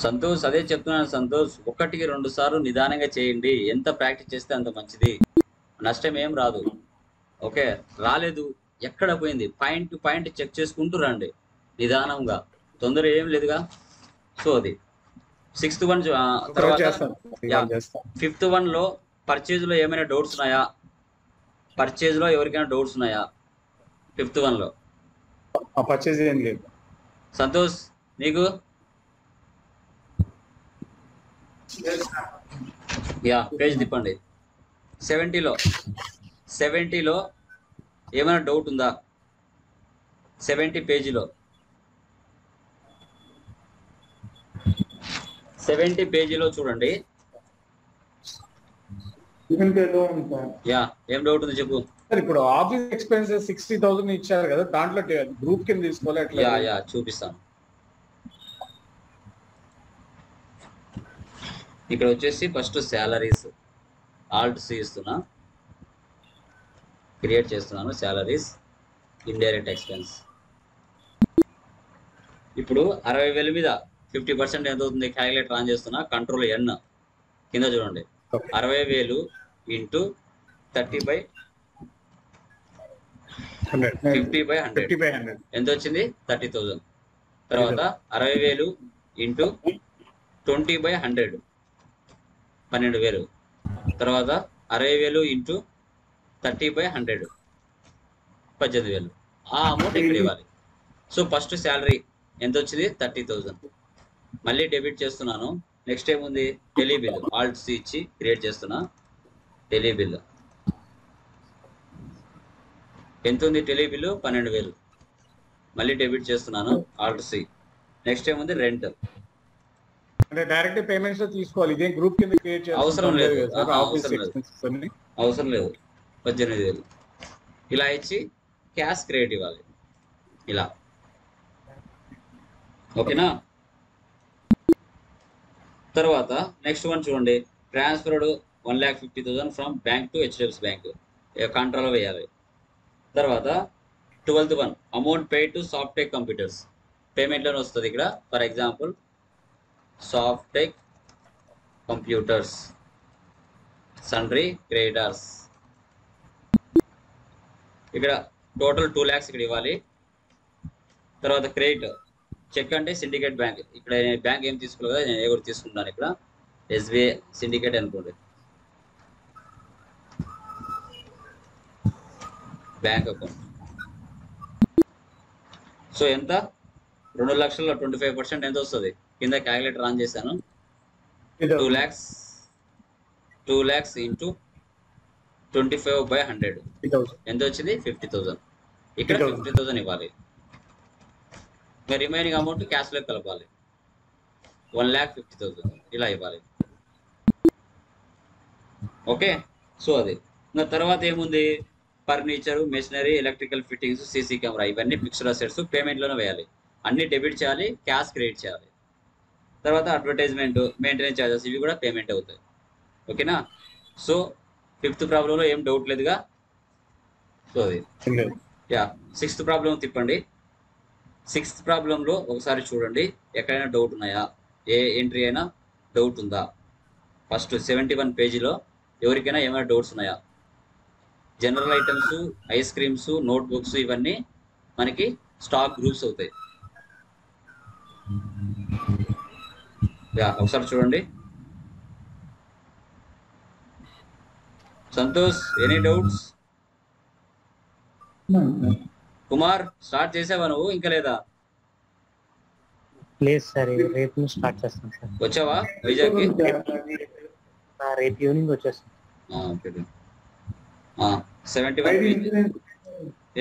సంతోష్ అదే చెప్తున్నాను సంతోష్, ఒకటికి 2 సార్లు నిదానంగా చేయండి. ఎంత ప్రాక్టీస్ చేస్తే అంత మంచిది, నష్టం ఏం రాదు. ఓకే, రాలేదు ఎక్కడ పోయింది, పాయింట్ టు పాయింట్ చెక్ చేసుకుంటూ రండి నిదానంగా, తొందర ఏం లేదుగా. సో అది 6th వన్. తర్వాత ఫిఫ్త్ వన్ లో పర్చేజ్ లో ఏమైనా డౌట్స్ ఉన్నాయా? పర్చేజ్ లో ఎవరికైనా డౌట్స్ ఉన్నాయా? ఫిఫ్త్ వన్ లో పర్చేజ్ ఏం లేదు. సంతోష్ నీకు? యా, పేజ్ తిప్పండి. 70లో ఏమైనా డౌట్ ఉందా? 70 పేజీలో 70 పేజీలో చూడండి. యా, ఏం డౌట్ ఉంది చెప్పు. సార్ ఇప్పుడు ఆఫీస్ ఎక్స్పెన్సెస్ 60,000 ఇచ్చారు కదా, దాంట్లో గ్రూప్ కింద తీసుకోవాలి ఎట్లా? యా చూపిస్తాను. ఇక్కడ వచ్చేసి ఫస్ట్ శాలరీస్, ఆల్ట్ సి ఇస్తున్నా, క్రియేట్ చేస్తున్నాను. Salaries, indirect expense. ఇప్పుడు 60,000 మీద 50% ఎంత అవుతుంది? క్యాలిక్యులేటర్ ఆన్ చేస్తున్నా, కంట్రోల్ ఎన్, కింద చూడండి. 60,000 ఇంటూ 30/50/100 ఎంత వచ్చింది? 30,000. తర్వాత 60,000 ఇంటూ 20/100 12,000. తర్వాత 60,000 ఇంటూ 30/100 18,000. ఆ అమౌంట్ ఇక్కడ ఇవ్వాలి. సో ఫస్ట్ శాలరీ ఎంత వచ్చింది? 30,000. మళ్ళీ డెబిట్ చేస్తున్నాను. నెక్స్ట్ ఏముంది? టెలీ బిల్, ఆల్ట్ సి ఇచ్చి క్రియేట్ చేస్తున్నా. టెలీ బిల్ ఎంత ఉంది? Tele bill 12,000. మళ్ళీ డెబిట్ చేస్తున్నాను, ఆల్ట్ సి. నెక్స్ట్ ఏముంది? రెంట్. అంటే డైరెక్ట్ పేమెంట్స్ లో తీసుకోవాలి, ఇదే గ్రూప్ కింద క్రియేట్ చేయాలి. అవసరం లేదు. 18,000. ఇలా ఇచ్చి క్యాష్ క్రెడిట్ ఇవ్వాలి ఇలా. ఓకేనా? తర్వాత నెక్స్ట్ వన్ చూడండి. Transferred 1,50,000 from bank to HDFC bank, control వేయాలి. తర్వాత 12th one, amount paid to Softech Computers, పేమెంట్లోనే వస్తుంది ఇక్కడ. For example Softech Computers sundry creditors, ఇక్కడ టోటల్ 2 lakhs ఇక్కడ ఇవ్వాలి. తర్వాత క్రెడిట్ చెక్ అంటే సిండికేట్ బ్యాంక్, ఇక్కడ బ్యాంక్ ఏం తీసుకోలేదు కదా, నేను కూడా తీసుకుంటాను. ఇక్కడ ఎస్బీఐ సిండికేట్ అనుకోండి, బ్యాంక్ అకౌంట్. సో ఎంత? 2,00,000లో 25% ఎంత వస్తుంది? కింద క్యాలిక్యులేటర్ ఆన్ చేశాను. 2 lakhs ఇంటూ 25/100 ఎంత వచ్చింది? 50,000. ఇక్కడ 50,000 ఇవ్వాలి. రిమైనింగ్ అమౌంట్ క్యాష్లో కలపాలి. 1,50,000 ఇలా ఇవ్వాలి. ఓకే, సో అది. ఇంకా తర్వాత ఏముంది? Furniture, machinery, electrical fittings, CC camera, ఇవన్నీ ఫిక్స్డ్ అసెట్స్ పేమెంట్లోనే వేయాలి. అన్ని డెబిట్ చేయాలి, క్యాష్ క్రెడిట్ చేయాలి. తర్వాత అడ్వర్టైజ్మెంట్, మెయింటెనెన్స్ ఛార్జెస్, ఇవి కూడా పేమెంట్ అవుతాయి. ఓకేనా? సో 5th ప్రాబ్లంలో ఏం డౌట్ లేదుగా. సో అది. యా, 6th ప్రాబ్లం తిప్పండి. 6th ప్రాబ్లంలో ఒకసారి చూడండి, ఎక్కడైనా డౌట్ ఉన్నాయా? ఏ ఎంట్రీ అయినా డౌట్ ఉందా? ఫస్ట్ 71 పేజీలో ఎవరికైనా ఏమైనా డౌట్స్ ఉన్నాయా? General items, ice creams, note books, ఇవన్నీ మనకి స్టాక్ గ్రూప్స్ అవుతాయి. యా, ఒకసారి చూడండి. Santosh, any doubts? Kumar, start చేసావా నువ్వు? ఇంకా లేదా? లేదు సార్, రేపు నుంచి స్టార్ట్ చేస్తాం సార్. వచ్చావా వైజాగ్కి? రేపు ఈవినింగ్ వచ్చేస్తాం. 71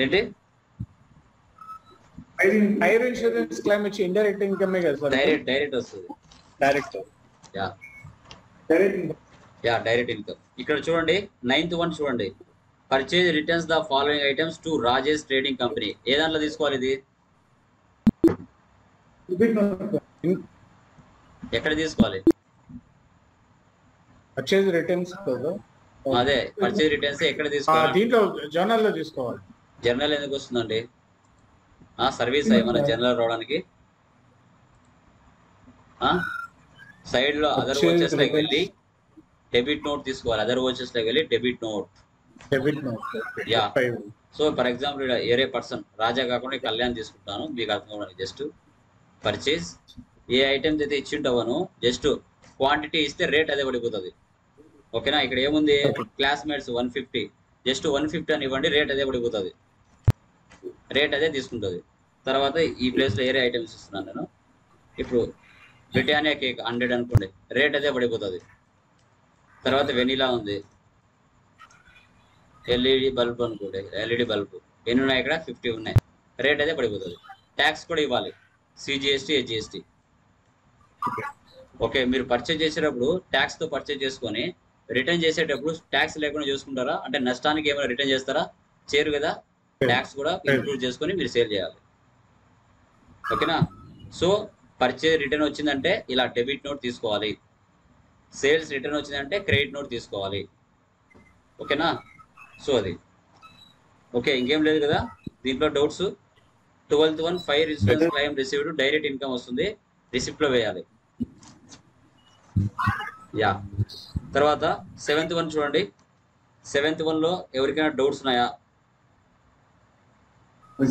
ఏంటి? ఫైర్ ఇన్సూరెన్స్ క్లెయిమ్ వచ్చి ఇండైరెక్ట్ ఇన్కమ్ కదా సార్? డైరెక్ట్ వస్తుంది. Direct income. ఇక్కడ చూడండి, 9th వన్ చూడండి. Purchase returns the following items to Rajesh Trading Company. ఏ దాంట్లో తీసుకోవాలి ఇది? ఎక్కడ తీసుకోవాలి? Purchase returns. అదే పర్చేజ్ రిటర్న్స్ ఎక్కడ తీసుకోవాలి? దీంట్లో జర్నల్ లో తీసుకోవాలి. జర్నల్ ఎందుకు వస్తుందండి? సర్వీస్ ఏమన్నా జర్నల్ రావడానికి? సైడ్ లో అదర్ Purchase వాచెస్ లోకి returns. వెళ్ళి డెబిట్ నోట్ తీసుకోవాలి. అదర్ వాచెస్ లోకి వెళ్ళి debit note. Debit note. Yeah. So for example ఇక్కడ ఏరే పర్సన్ రాజా కాకుండా కళ్యాణ్ తీసుకుంటాను మీకు అర్థం అవ్వడానికి. జస్ట్ పర్చేస్ ఏ ఐటమ్స్ అయితే ఇచ్చింటావను జస్ట్ క్వాంటిటీ ఇస్తే రేట్ అదే పడిపోతుంది. ఓకేనా? ఇక్కడ ఏముంది క్లాస్మేట్స్ 150 జస్ట్ 150 అని ఇవ్వండి, రేట్ అదే పడిపోతుంది, రేట్ అదే తీసుకుంటుంది. తర్వాత ఈ ప్లేస్లో ఏరే ఐటమ్స్ ఇస్తున్నాను నేను. ఇప్పుడు బ్రిటానియా కేక్ 100 అనుకోండి, రేట్ అదే పడిపోతుంది. తర్వాత వెనీలా ఉంది, ఎల్ఈడి బల్బ్ అనుకోండి, ఎల్ఈడి బల్బ్ ఎన్ని ఉన్నాయి ఇక్కడ 50 ఉన్నాయి, రేట్ అదే పడిపోతుంది. ట్యాక్స్ కూడా ఇవ్వాలి, సిజిఎస్టీ హెచ్జిఎస్టీ. ఓకే, మీరు పర్చేజ్ చేసేటప్పుడు ట్యాక్స్తో పర్చేజ్ చేసుకొని రిటర్న్ చేసేటప్పుడు ట్యాక్స్ లేకుండా చూసుకుంటారా? అంటే నష్టానికి ఏమైనా రిటర్న్ చేస్తారా? చేయరు కదా. ట్యాక్స్ కూడా ఇంక్లూడ్ చేసుకొని మీరు సేల్ చేయాలి. ఓకేనా? సో పర్చేజ్ రిటర్న్ వచ్చిందంటే ఇలా డెబిట్ నోట్ తీసుకోవాలి, సేల్స్ రిటర్న్ వచ్చిందంటే క్రెడిట్ నోట్ తీసుకోవాలి. ఓకేనా? సో అది ఓకే, ఇంకేం లేదు కదా దీంట్లో doubts. 12th one fire insurance claim received, direct income వస్తుంది, రిసిప్ట్ లో వేయాలి. యా, తర్వాత 7th one చూడండి. 7th one లో ఎవరికైనా డౌట్స్ ఉన్నాయా?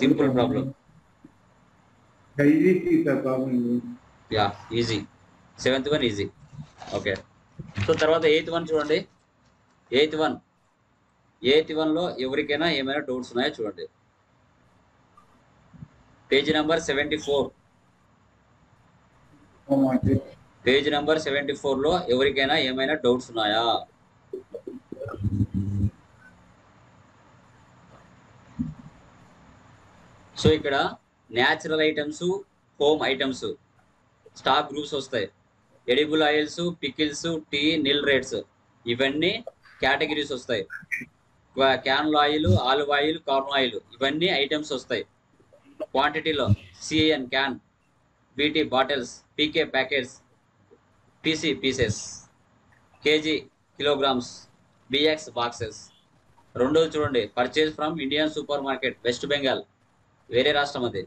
Simple problem. Yeah, easy. 7th one easy. Okay, so తర్వాత 8th one చూడండి. 8th one లో ఎవరికైనా ఏమైనా డౌట్స్ ఉన్నాయో చూడండి. Page number 74. పేజ్ నెంబర్ 74 లో ఎవరికైనా ఏమైనా డౌట్స్ ఉన్నాయా? సో ఇక్కడ natural items, home items, stock groups వస్తాయి. Edible oils, pickles, tea, nil rates ఇవన్నీ కేటగిరీస్ వస్తాయి. Can oil, olive oil, corn oil ఇవన్నీ ఐటమ్స్ వస్తాయి. క్వాంటిటీలో CN can, BT bottles, PK packets, PC pieces, KG kilograms, BX boxes. రెండోది చూడండి, purchase from Indian supermarket, West Bengal, వేరే రాష్ట్రం అది.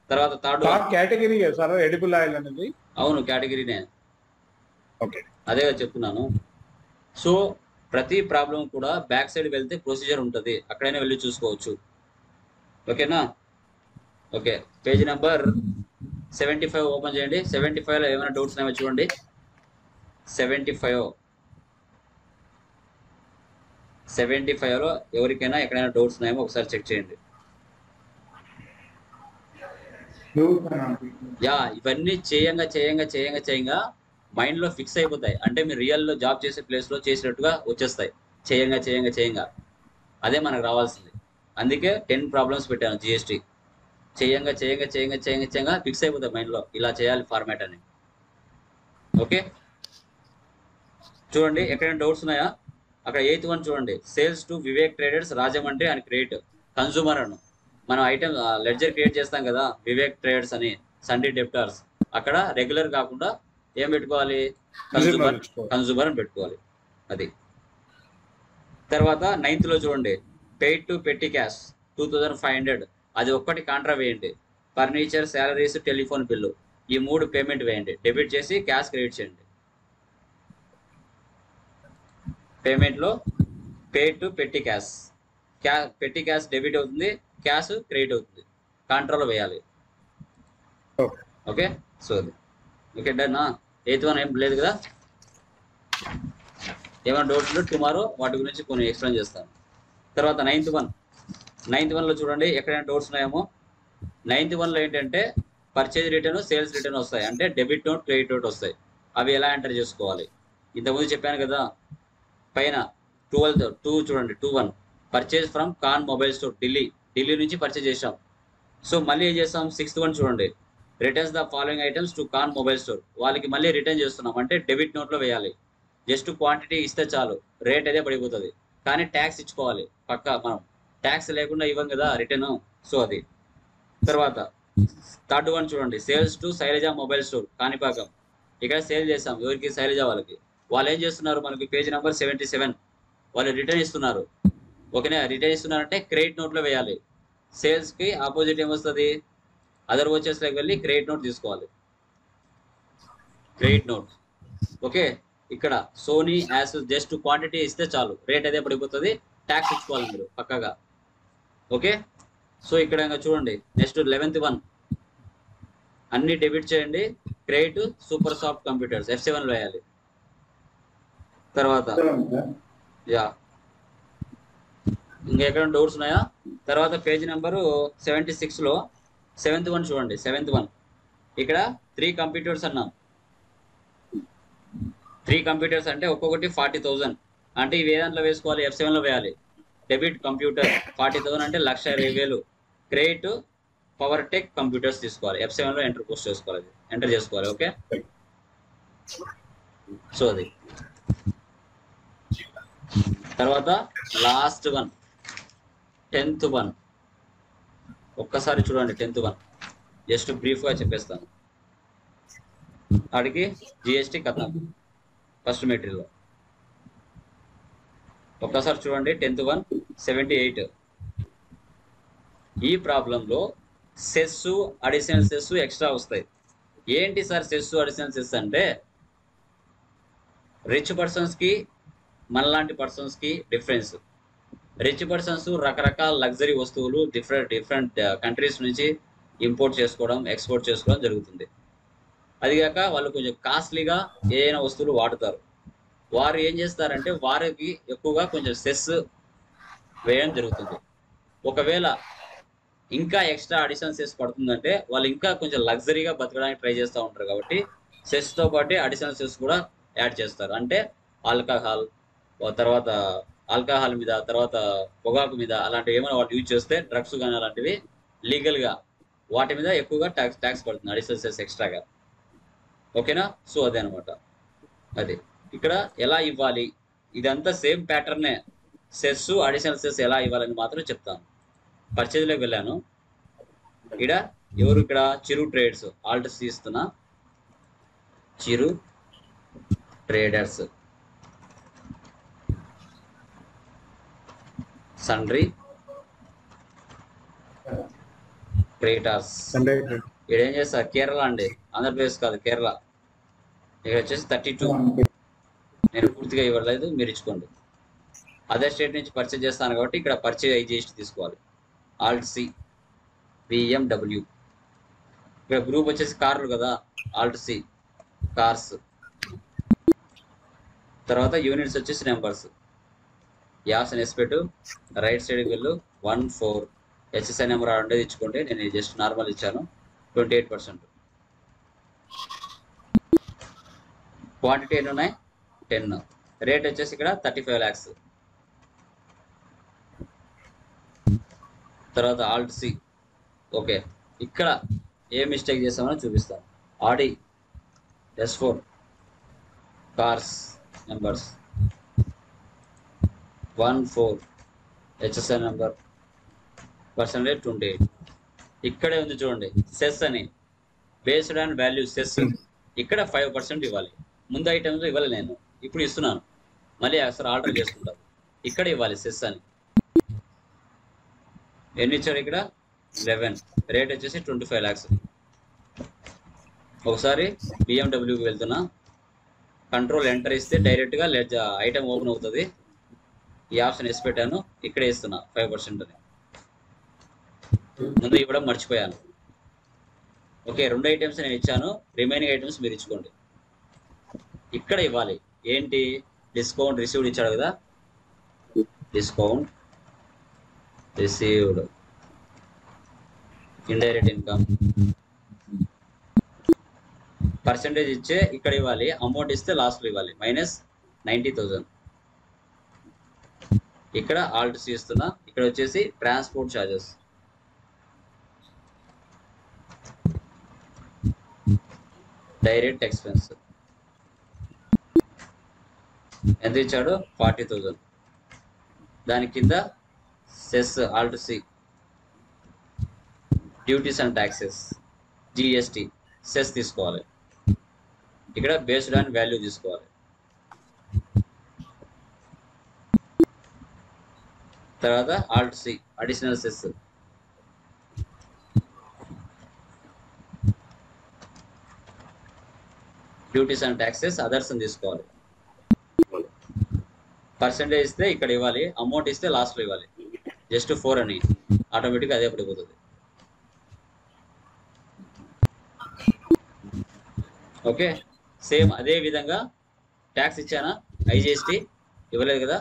తర్వాత third category sir edible oil అనేది. అవును, కేటగిరీనే. ఓకే, అదే చెప్తున్నాను. సో ప్రతి ప్రాబ్లం కూడా బ్యాక్ సైడ్ వెళ్తే ప్రొసీజర్ ఉంటుంది, అక్కడైనా వెళ్ళి చూసుకోవచ్చు. ఓకేనా? ఓకే, పేజ్ నెంబర్ 75 ఓపెన్ చేయండి. 75 లో ఏమైనా డౌట్స్ ఉన్నాయో చూడండి. 75 లో ఎవరికైనా ఎక్కడైనా డౌట్స్ ఉన్నాయేమో ఒకసారి చెక్ చేయండి. యా, ఇవన్నీ చేయంగా మైండ్ లో ఫిక్స్ అయిపోతాయి. అంటే మీరు రియల్ లో జాబ్ చేసే ప్లేస్ లో చేసినట్టుగా వచ్చేస్తాయి. చేయంగా అదే మనకు రావాల్సింది. అందుకే 10 ప్రాబ్లమ్స్ పెట్టాను జిఎస్టీ. చేయంగా ఫిక్స్ అయిపోతాయి మైండ్ లో, ఇలా చేయాలి ఫార్మాట్ అని. ఓకే, చూడండి ఎక్కడైనా డౌట్స్ ఉన్నాయా? అక్కడ 8th one చూడండి. Sales to Vivek traders Rajahmundry అని క్రియేట్ కన్సూమర్ అను. మనం ఐటమ్ లెడ్జర్ క్రియేట్ చేస్తాం కదా వివేక్ ట్రేడర్స్ అని, సండే డెప్టార్స్. అక్కడ రెగ్యులర్ కాకుండా ఏం పెట్టుకోవాలి? కన్సూమర్ అని పెట్టుకోవాలి. అది. తర్వాత 9th లో చూడండి, పెయిడ్ టు పెట్టి క్యాష్ 2500, అది ఒక్కటి కాంట్రా వేయండి. ఫర్నిచర్, శాలరీస్, టెలిఫోన్ బిల్లు ఈ 3 పేమెంట్ వేయండి. డెబిట్ చేసి క్యాష్ క్రెడిట్ చేయండి. పేమెంట్లో పెయిడ్ టు పెట్టి క్యాష్, పెట్టి క్యాష్ డెబిట్ అవుతుంది, క్యాష్ క్రెడిట్ అవుతుంది. కాంట్రాలో వేయాలి. ఓకే, సో అది ఓకే, డన్. 8th one ఏం లేదు కదా. ఏమైనా డౌట్స్ ఉంటే టుమారో వాటి గురించి కొన్ని ఎక్స్ప్లెయిన్ చేస్తాను. తర్వాత 9th one లో చూడండి ఎక్కడైనా డౌట్స్ ఉన్నాయేమో. 9th one లో ఏంటంటే పర్చేజ్ రిటర్న్, సేల్స్ రిటర్న్ వస్తాయి. అంటే డెబిట్ నోట్, క్రెడిట్ నోట్ వస్తాయి. అవి ఎలా ఎంటర్ చేసుకోవాలి? ఇంతకుముందు చెప్పాను కదా. పైన 2 చూడండి, 2-1 purchase from Khan mobile store, Delhi నుంచి పర్చేజ్ చేసాం. సో మళ్ళీ ఏం చేస్తాం? 6th one చూడండి, returns the following items to Khan mobile store. వాళ్ళకి మళ్ళీ రిటర్న్ చేస్తున్నాం అంటే డెబిట్ నోట్లో వేయాలి. జస్ట్ క్వాంటిటీ ఇస్తే చాలు, రేట్ అదే పడిపోతుంది. కానీ ట్యాక్స్ ఇచ్చుకోవాలి పక్కా. మనం ట్యాక్స్ లేకుండా ఇవ్వం కదా రిటర్న్. సో అది. తర్వాత 3rd one చూడండి, sales to Shailaja mobile store Kanipakam. ఇక్కడ సేల్ చేసాం ఎవరికి? శైలజ వాళ్ళకి. వాళ్ళు ఏం చేస్తున్నారు? మనకి పేజ్ నెంబర్ 77 వాళ్ళు రిటర్న్ ఇస్తున్నారు. ఓకేనా? రిటర్న్ ఇస్తున్నారంటే క్రెడిట్ నోట్లో వేయాలి. సేల్స్కి ఆపోజిట్ ఏమొస్తుంది? అదర్ వచ్చేస్లోకి వెళ్ళి క్రెడిట్ నోట్ తీసుకోవాలి. క్రెడిట్ నోట్ ఓకే, ఇక్కడ సోనీ యాస్ జస్ట్ క్వాంటిటీ ఇస్తే చాలు, రేట్ అదే పడిపోతుంది, ట్యాక్స్ ఇచ్చుకోవాలి మీరు పక్కగా. ఓకే, సో ఇక్కడ ఇంకా చూడండి, నెక్స్ట్ 11th వన్ అన్ని డెబిట్ చేయండి. Credit super soft computers F7 వేయాలి. తర్వాత యా ఇంకా ఎక్కడ డౌట్స్ ఉన్నాయా? తర్వాత పేజ్ నెంబరు 76లో 7th వన్ చూడండి. 7th వన్ ఇక్కడ 3 కంప్యూటర్స్ అన్నాం. 3 కంప్యూటర్స్ అంటే ఒక్కొక్కటి 40,000. అంటే ఇవి ఏ దాంట్లో వేసుకోవాలి? F7లో వేయాలి. డెబిట్ కంప్యూటర్ 40,000 అంటే 1,20,000. క్రెడిట్ పవర్ టెక్ కంప్యూటర్స్ తీసుకోవాలి. F7లో ఎంటర్ చేసుకోవాలి. ఓకే, సో అది తర్వాత లాస్ట్ వన్ 10th వన్ ఒక్కసారి చూడండి. 10th వన్ జస్ట్ బ్రీఫ్గా చెప్పేస్తాను. అడిగి జిఎస్టీ కథం ఫస్ట్ మెటీరియల్ ఒక్కసారి చూడండి. 10th one 78. ఈ ప్రాబ్లంలో సెస్, అడిషనల్ సెస్ ఎక్స్ట్రా వస్తాయి. ఏంటి సార్ సెస్, అడిషనల్ సెస్ అంటే? రిచ్ పర్సన్స్కి మనలాంటి పర్సన్స్కి డిఫరెన్స్. రిచ్ పర్సన్స్ రకరకాల లగ్జరీ వస్తువులు డిఫరెంట్ కంట్రీస్ నుంచి ఇంపోర్ట్ చేసుకోవడం, ఎక్స్పోర్ట్ చేసుకోవడం జరుగుతుంది. అదిగాక వాళ్ళు కొంచెం కాస్ట్లీగా ఏదైనా వస్తువులు వాడుతారు. వారు ఏం చేస్తారంటే వారికి ఎక్కువగా కొంచెం సెస్ వేయడం జరుగుతుంది. ఒకవేళ ఇంకా ఎక్స్ట్రా అడిషనల్ సెస్ పడుతుందంటే వాళ్ళు ఇంకా కొంచెం లగ్జరీగా బతకడానికి ట్రై చేస్తూ ఉంటారు. కాబట్టి సెస్తో పాటు అడిషనల్ సెస్ కూడా యాడ్ చేస్తారు. అంటే ఆల్కహాల్, తర్వాత ఆల్కహాల్ మీద, తర్వాత పొగాకు మీద, అలాంటివి ఏమైనా వాటి యూజ్ చేస్తే, డ్రగ్స్ కానీ అలాంటివి లీగల్గా వాటి మీద ఎక్కువగా ట్యాక్స్ పడుతుంది, అడిషనల్ సెస్ ఎక్స్ట్రాగా. ఓకేనా? సో అదే అనమాట. అది ఇక్కడ ఎలా ఇవ్వాలి, ఇదంతా సేమ్ ప్యాటర్నే. సెస్, అడిషనల్ సెస్ ఎలా ఇవ్వాలని మాత్రం చెప్తాను. పర్చేజ్లోకి వెళ్ళాను. ఇక్కడ ఎవరు? ఇక్కడ చిరు ట్రేడ్స్, ఆల్ట్ సి ఇస్తున్నా, చిరు ట్రేడర్స్, సన్రీ క్రేటార్స్. ఇక్కడ ఏం చేస్తారు? కేరళ అండి, ఆంధ్రప్రదేశ్ కాదు, కేరళ. ఇక్కడ వచ్చేసి 32. నేను పూర్తిగా ఇవ్వలేదు, మీరు ఇచ్చుకోండి. అదర్ స్టేట్ నుంచి పర్చేజ్ చేస్తాను కాబట్టి ఇక్కడ పర్చేజ్ ఐజిఎస్టీ తీసుకోవాలి. Alt C BMW. ఇక్కడ గ్రూప్ వచ్చేసి కార్లు కదా, ఆల్ట్ సి కార్స్. తర్వాత యూనిట్స్ వచ్చేసి నెంబర్స్. యాస్ అని ఎస్పెట్టు, రైట్ సైడ్కి వెళ్ళు 14. HSI నెంబర్ ఉండేది ఇచ్చుకోండి. నేను జస్ట్ నార్మల్ ఇచ్చాను. 28%. క్వాంటిటీ ఎన్ని ఉన్నాయి? 10. రేట్ వచ్చేసి ఇక్కడ 35 lakhs. తర్వాత ఆల్ట్ సి. ఓకే, ఇక్కడ ఏ మిస్టేక్ చేస్తామో చూపిస్తాను. ఆడి S4 cars numbers 14. HSI number percentage 28. ఇక్కడే ఉంది చూడండి, సెస్ అని, బేస్డ్ ఆన్ వాల్యూ సెస్. ఇక్కడ 5% ఇవ్వాలి. ముందు ఐటమ్స్ ఇవ్వాలి, నేను ఇప్పుడు ఇస్తున్నాను. మళ్ళీ అసలు ఆర్డర్ చేసుకుంటాను. ఇక్కడ ఇవ్వాలి సెస్ అని. ఎన్ని ఇచ్చారు? ఇక్కడ 11. రేట్ వచ్చేసి 25 lakhs. ఒకసారి BMWకి వెళ్తున్నా, కంట్రోల్ ఎంటర్ ఇస్తే డైరెక్ట్గా ఐటమ్ ఓపెన్ అవుతుంది. ఈ ఆప్షన్ వేసి పెట్టాను, ఇక్కడే ఇస్తున్నా 5% అని. ముందు ఇవ్వడం మర్చిపోయాను. ఓకే, 2 ఐటమ్స్ నేను ఇచ్చాను, రిమైనింగ్ ఐటమ్స్ మీరు ఇచ్చుకోండి. ఇక్కడ ఇవ్వాలి ఏంటి? డిస్కౌంట్ రిసీవ్డ్ ఇచ్చాడు కదా, discount received, indirect income percentage ఇచ్చే ఇక్కడ ఇవ్వాలి. అమౌంట్ ఇస్తే లాస్ట్లో ఇవ్వాలి. -90,000. ఇక్కడ ఆల్ట్ సి ఇస్తున్నా. ఇక్కడ వచ్చేసి ట్రాన్స్పోర్ట్ ఛార్జెస్, డైరెక్ట్ ఎక్స్పెన్స్ ఎంత ఇచ్చాడు? 40,000. దాని కింద cess, alt C, duties and taxes, GST, cess తీసుకోవాలి. ఇక్కడ బేస్డ్ ఆన్ వాల్యూ తీసుకోవాలి. తర్వాత alt C, additional cess, duties and taxes others అని తీసుకోవాలి. పర్సెంటేజ్ ఇస్తే ఇక్కడ ఇవ్వాలి, అమౌంట్ ఇస్తే లాస్ట్లో ఇవ్వాలి. జస్ట్ 4 అని ఆటోమేటిక్గా అదే పడిపోతుంది. ఓకే, సేమ్ అదే విధంగా ట్యాక్స్ ఇచ్చానా? ఐజిఎస్టీ ఇవ్వలేదు కదా,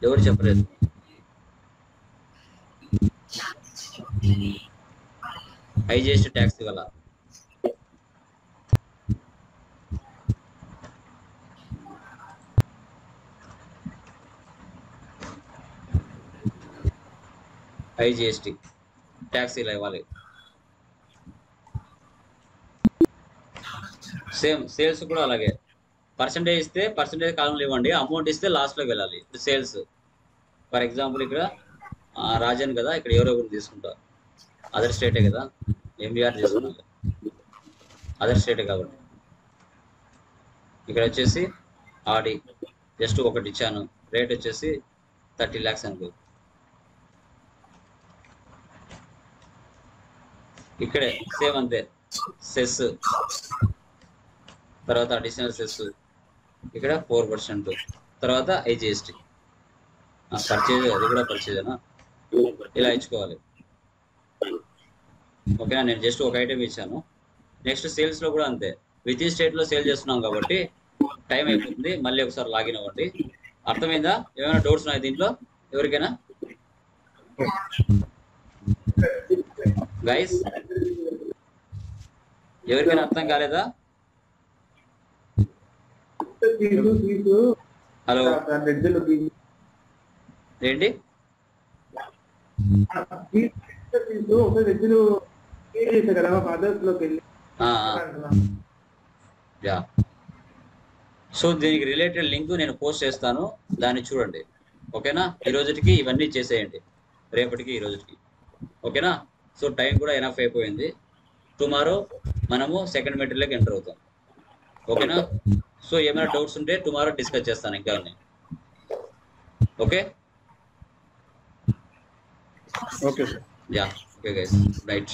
ఎవరు చెప్పలేదు. ఐజిఎస్టీ ట్యాక్స్ ఇవ్వాల. ఐజిఎస్టీ ట్యాక్స్ ఇలా ఇవ్వాలి. సేమ్ సేల్స్ కూడా అలాగే, పర్సంటేజ్ ఇస్తే పర్సంటేజ్ కాలంలో ఇవ్వండి, అమౌంట్ ఇస్తే లాస్ట్లోకి వెళ్ళాలి. ఇప్పుడు సేల్స్ ఫర్ ఎగ్జాంపుల్ ఇక్కడ రాజన్ కదా, ఇక్కడ ఎవరెవరు తీసుకుంటారు, అదర్ స్టేటే కదా, ఎంబీఆర్ తీసుకున్నాను, అదర్ స్టేటే కాబట్టి ఇక్కడ వచ్చేసి ఆడి జస్ట్ ఒకటి ఇచ్చాను, రేట్ వచ్చేసి 30 lakhs అనుకో. ఇక్కడే సేమ్ అంతే, సెస్ తర్వాత అడిషనల్ సెస్ ఇక్కడ 4%, తర్వాత ఐజిఎస్టీ పర్చేజ్, అది కూడా పర్చేజేనా, ఇలా ఇచ్చుకోవాలి. ఓకేనా, నేను జస్ట్ ఒక ఐటెం ఇచ్చాను. నెక్స్ట్ సేల్స్లో కూడా అంతే, విత్ ఇన్ స్టేట్లో సేల్ చేస్తున్నాం కాబట్టి టైం అయిపోతుంది, మళ్ళీ ఒకసారి లాగిన్ అవ్వండి. అర్థమైందా? ఏమైనా డౌట్స్ ఉన్నాయి దీంట్లో ఎవరికైనా? గైస్ ఎవరికైనా అర్థం కాలేదా? హలో ఏంటి? యా, సో దీనికి రిలేటెడ్ లింక్ నేను పోస్ట్ చేస్తాను, దాన్ని చూడండి. ఓకేనా, ఈ రోజుకి ఇవన్నీ చేసేయండి, రేపటికి ఈ రోజుకి. ఓకేనా, సో టైం కూడా ఎనఫ్ అయిపోయింది. టుమారో మనము సెకండ్ మెటీరియల్కి ఎంటర్ అవుతాం. ఓకేనా, సో ఏమైనా డౌట్స్ ఉంటే టుమారో డిస్కస్ చేస్తాను ఇంకా. Okay okay sir. Yeah, okay guys, right.